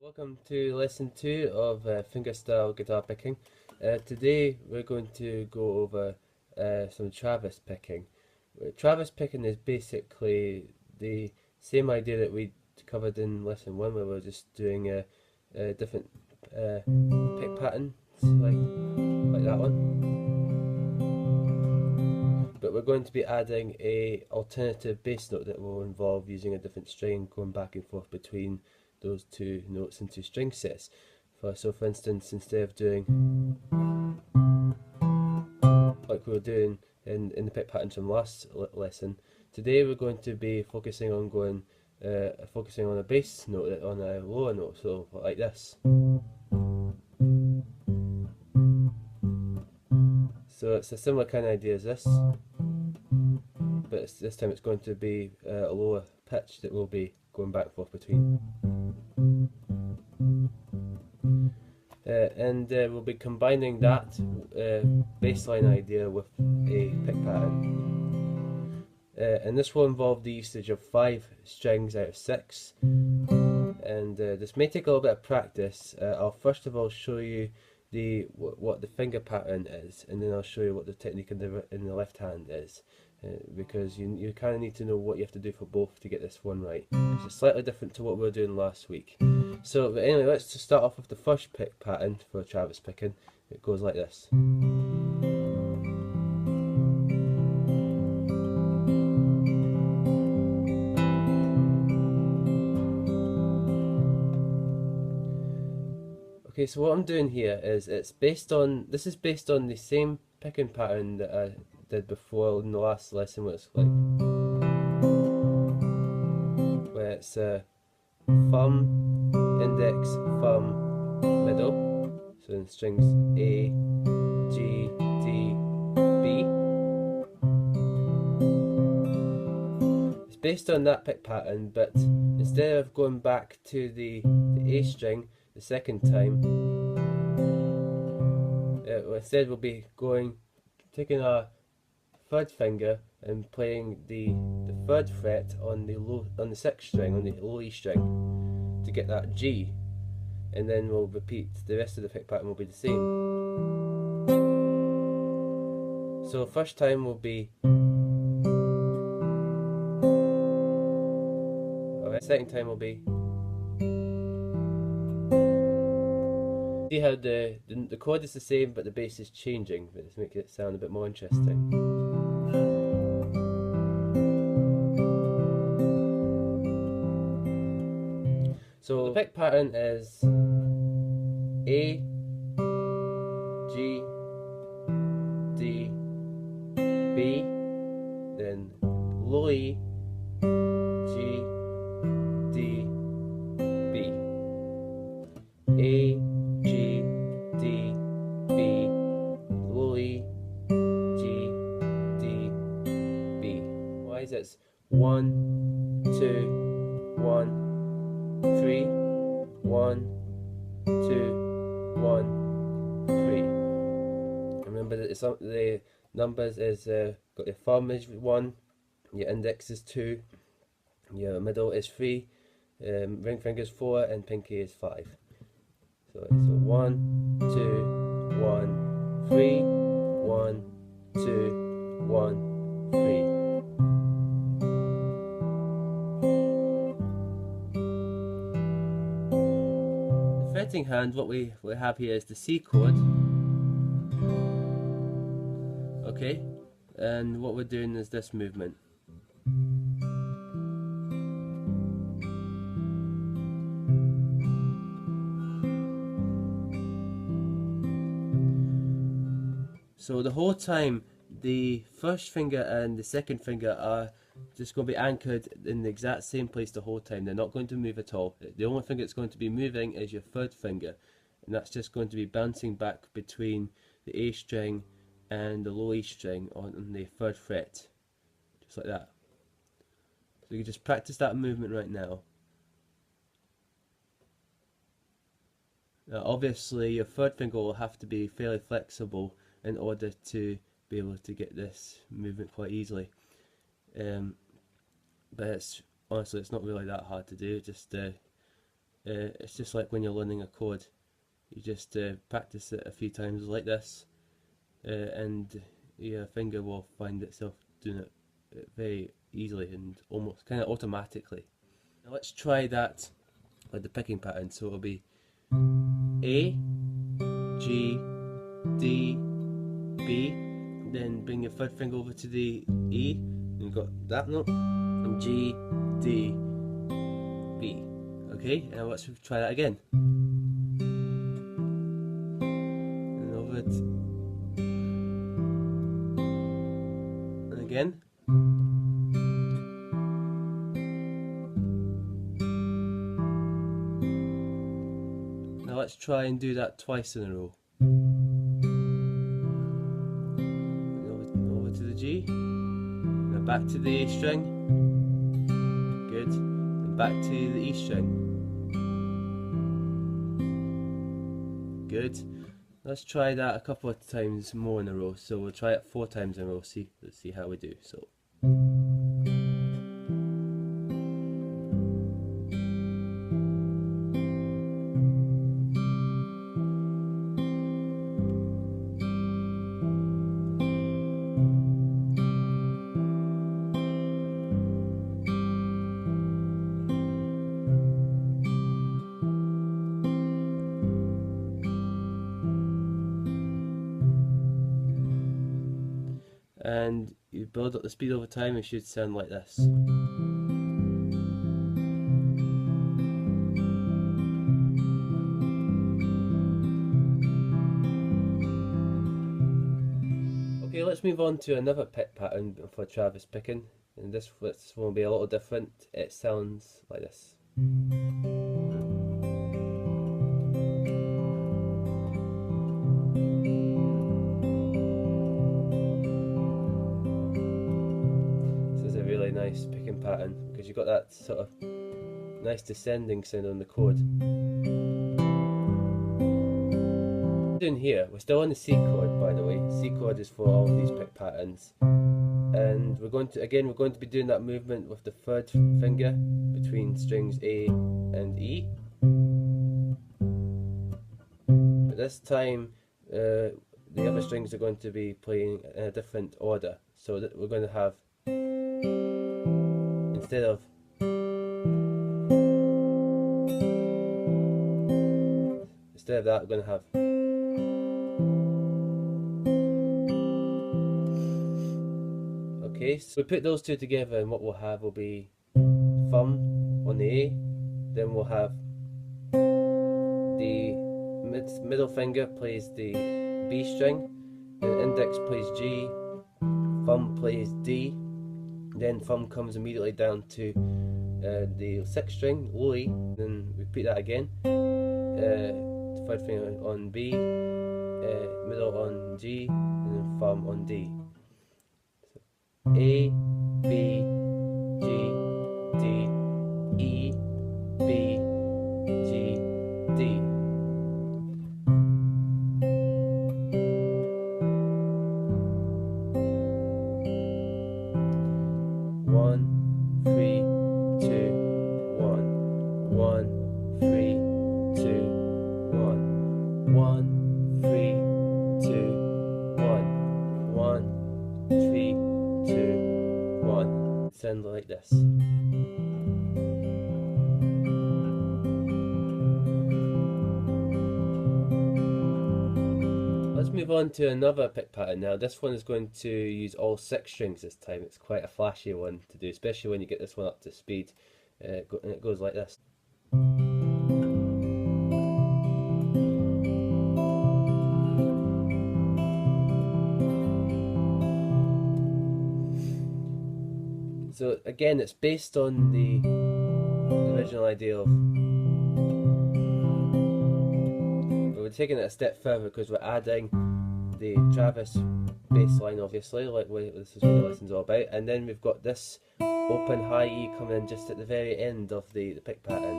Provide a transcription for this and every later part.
Welcome to lesson 2 of fingerstyle guitar picking. Today we're going to go over some Travis picking. Travis picking is basically the same idea that we covered in lesson 1, where we're just doing different pick patterns like that one. But we're going to be adding a alternative bass note that will involve using a different string, going back and forth between those two notes into string sets. So for instance, instead of doing like we were doing in the pick patterns from last lesson, today we're going to be focusing on focusing on a bass note on a lower note, so like this. So it's a similar kind of idea as this, but this time it's going to be a lower pitch that we'll be going back and forth between. And we'll be combining that bassline idea with a pick pattern. And this will involve the usage of 5 strings out of 6. And this may take a little bit of practice. I'll first of all show you what the finger pattern is, and then I'll show you what the technique in the left hand is. Because you kind of need to know what you have to do for both to get this one right. It's slightly different to what we were doing last week. So, but anyway, let's just start off with the first pick pattern for Travis picking. It goes like this. Okay, so what I'm doing here is this is based on the same picking pattern that I did before in the last lesson, where it's thumb, index, thumb, middle. So in strings A, G, D, B. It's based on that pick pattern, but instead of going back to the A string the second time, instead we'll be taking our third finger and playing the third fret on the 6th string, on the low E string, to get that G, and then we'll repeat the rest of the pick pattern will be the same. So first time will be, alright, second time will be. See how the chord is the same but the bass is changing, but this makes it sound a bit more interesting. So the pick pattern is A, G, D, B, then low E, G, D, B. A, G, D, B, low E, G, D, B. Why is it 1, 2, 1, 3, 1, 2, 1, 3. Remember that the numbers is got your thumb is 1, your index is 2, your middle is 3, ring finger is 4, and pinky is 5. So 1, 2, 1, 3, 1, 2, 1, 3. The fretting hand, what we have here is the C chord. Okay, and what we're doing is this movement. So the whole time, the first finger and the second finger are just going to be anchored in the exact same place the whole time. They're not going to move at all. The only thing that's going to be moving is your third finger, and that's just going to be bouncing back between the A string and the low E string on the 3rd fret, just like that. So you can just practice that movement right now. Now obviously your third finger will have to be fairly flexible in order to be able to get this movement quite easily. But honestly it's not really that hard to do. Just It's just like when you're learning a chord. You just practice it a few times like this, and your finger will find itself doing it very easily and almost kind of automatically. Now let's try that with the picking pattern. So it'll be A, G, D, B, then bring your third finger over to the E, and you've got that note, and G, D, B. Okay, now let's try that again. And over it, and again. Now let's try and do that twice in a row. Over to the G, now back to the A string, good, and back to the E string, good. Let's try that a couple of times more in a row, so we'll try it 4 times in a row, let's see how we do. So. And you build up the speed over time, it should sound like this. Okay, let's move on to another pick pattern for Travis picking, and this one will be a little different. It sounds like this. Nice picking pattern because you've got that sort of nice descending sound on the chord. Doing here, we're still on the C chord, by the way. C chord is for all of these pick patterns, and we're going to be doing that movement with the third finger between strings A and E. But this time, the other strings are going to be playing in a different order. So that we're going to have, instead of that, we're going to have okay, so we put those two together, and what we'll have will be thumb on the A, then we'll have the middle finger plays the B string, and index plays G, thumb plays D, then thumb comes immediately down to the 6th string, low E, then repeat that again, third finger on B, middle on G, and then thumb on D. So A, B, G, D, E, B, G, D. Sound like this. Let's move on to another pick pattern now. This one is going to use all 6 strings this time. It's quite a flashy one to do, especially when you get this one up to speed. And it goes like this. So again, it's based on the original idea of, but we're taking it a step further because we're adding the Travis bass line, obviously, like this is what the lesson's all about, and then we've got this open high E coming in just at the very end of the pick pattern.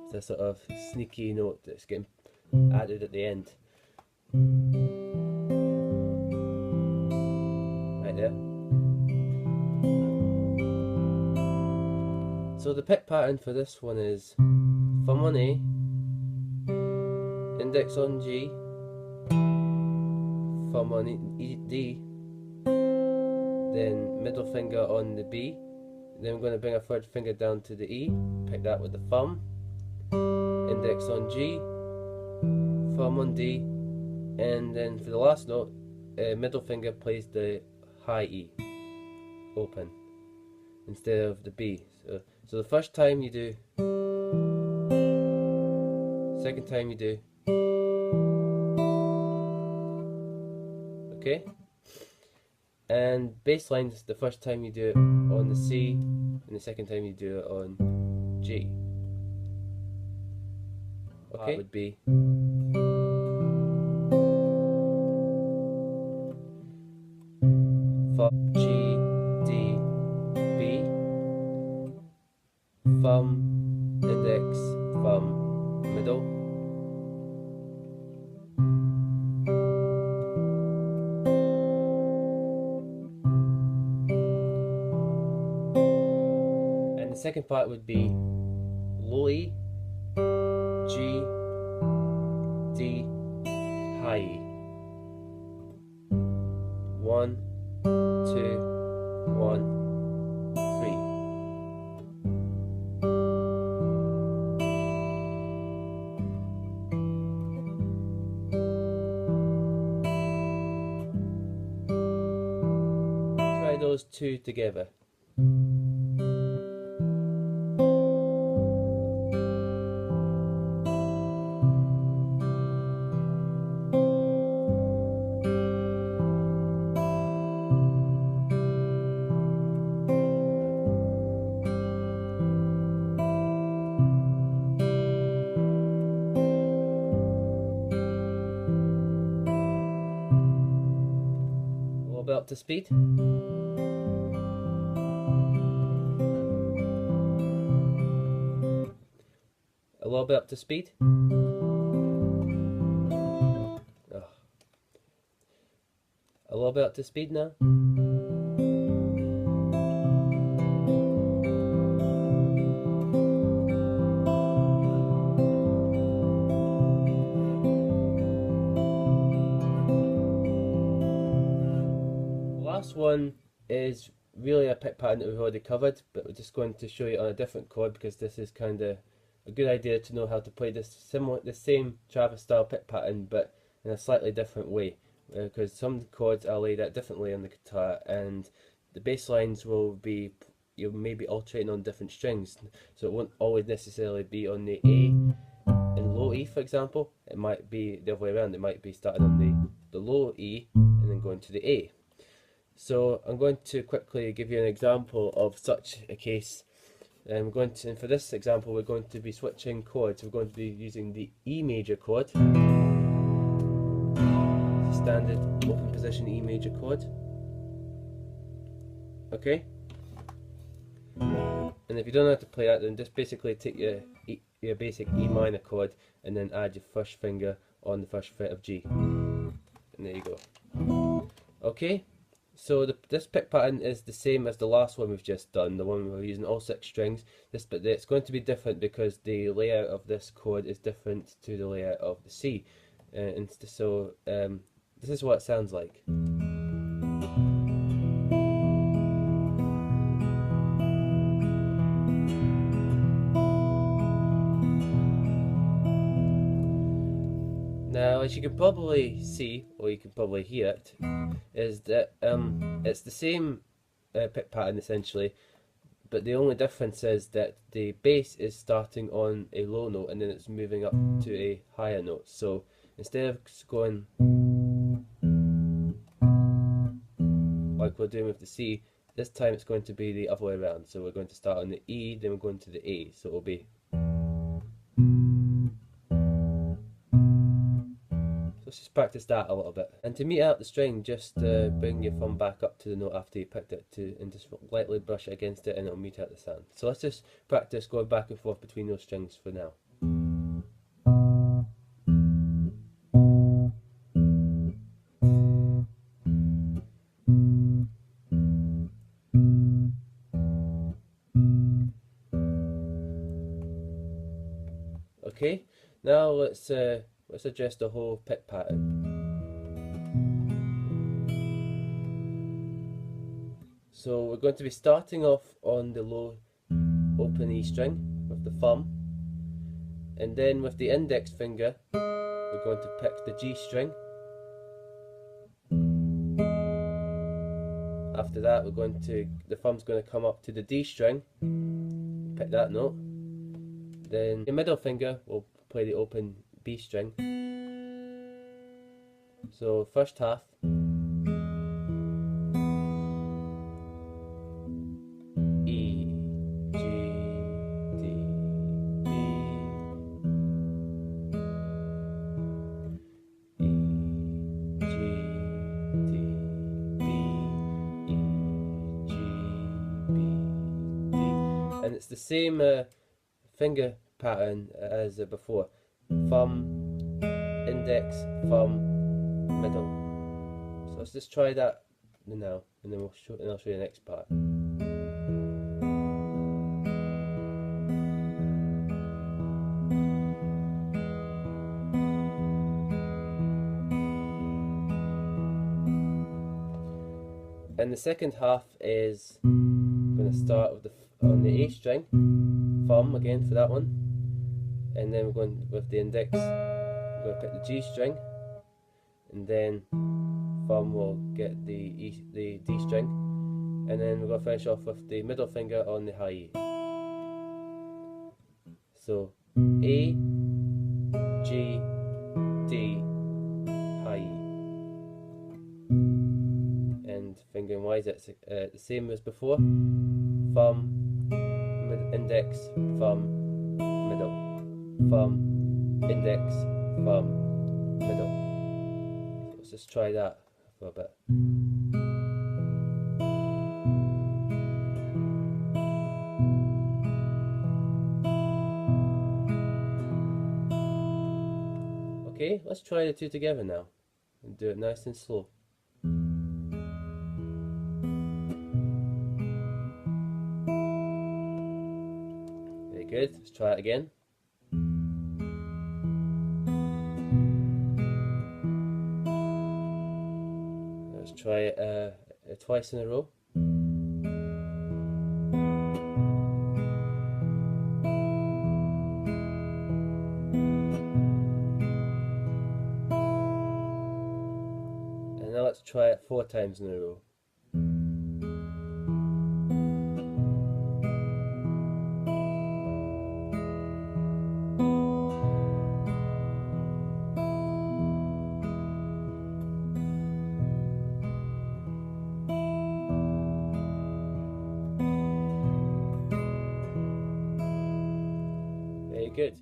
It's a sort of sneaky note that's getting added at the end. Right there. So the pick pattern for this one is thumb thumb on A, index on G, thumb on D, then middle finger on the B. Then we're going to bring our third finger down to the E, pick that with the thumb, index on G, thumb on D, and then for the last note, middle finger plays the high E, open, instead of the B. So the first time you do, second time you do, okay? And bass lines, the first time you do it on the C, and the second time you do it on G. Okay, that would be thumb, G, D, B, thumb, index, thumb, middle. And the second part would be low E, G, D, high E. 1, 2, 1, 3. Try those two together. A little bit up to speed. A little bit up to speed. Oh. A little bit up to speed now. Last one is really a pick pattern that we've already covered, but we're just going to show you on a different chord because this is kind of a good idea to know how to play the same Travis style pick pattern but in a slightly different way, because some chords are laid out differently on the guitar and the bass lines will be, you may be alternating on different strings, so it won't always necessarily be on the A in low E, for example. It might be the other way around. It might be starting on the low E and then going to the A. So I'm going to quickly give you an example of such a case. And for this example, we're going to be switching chords. We're going to be using the E major chord, standard open position E major chord. Okay. And if you don't know how to play that, then just basically take your basic E minor chord and then add your first finger on the first fret of G. And there you go. Okay. So this pick pattern is the same as the last one we've just done, the one we're using all 6 strings. But it's going to be different because the layout of this chord is different to the layout of the C. So this is what it sounds like. Now, as you can probably see, or you can probably hear it, is that it's the same pick pattern essentially, but the only difference is that the bass is starting on a low note and then it's moving up to a higher note. So instead of going like we're doing with the C, this time it's going to be the other way around. So we're going to start on the E, then we're going to the A. So it'll be. Let's just practice that a little bit. And to meet out the string, just bring your thumb back up to the note after you picked it and just lightly brush it against it and it'll mute out the sound. So let's just practice going back and forth between those strings for now. Now let's adjust the whole pick pattern. So we're going to be starting off on the low open E string with the thumb, and then with the index finger we're going to pick the G string. After that the thumb's going to come up to the D string, pick that note. Then the middle finger will play the open B string. So first half. E, G, D, B, E, G, D, B, E, G, B, D. And it's the same finger pattern as before. Thumb, index, thumb, middle. So let's just try that now, and then I'll show you the next part. And the second half is going to start with on the A string, thumb again for that one, and then we're going with the index. We're going to pick the G string, and then thumb will get the D string, and then we're going to finish off with the middle finger on the high E. So A, G, D, high E. And fingering wise, it's the same as before. Thumb, index, thumb, middle. Thumb, index, thumb, middle. So let's just try that for a bit. Okay, let's try the two together now and do it nice and slow. Very good, let's try it again. Let's try it twice in a row. And now let's try it 4 times in a row. Very good.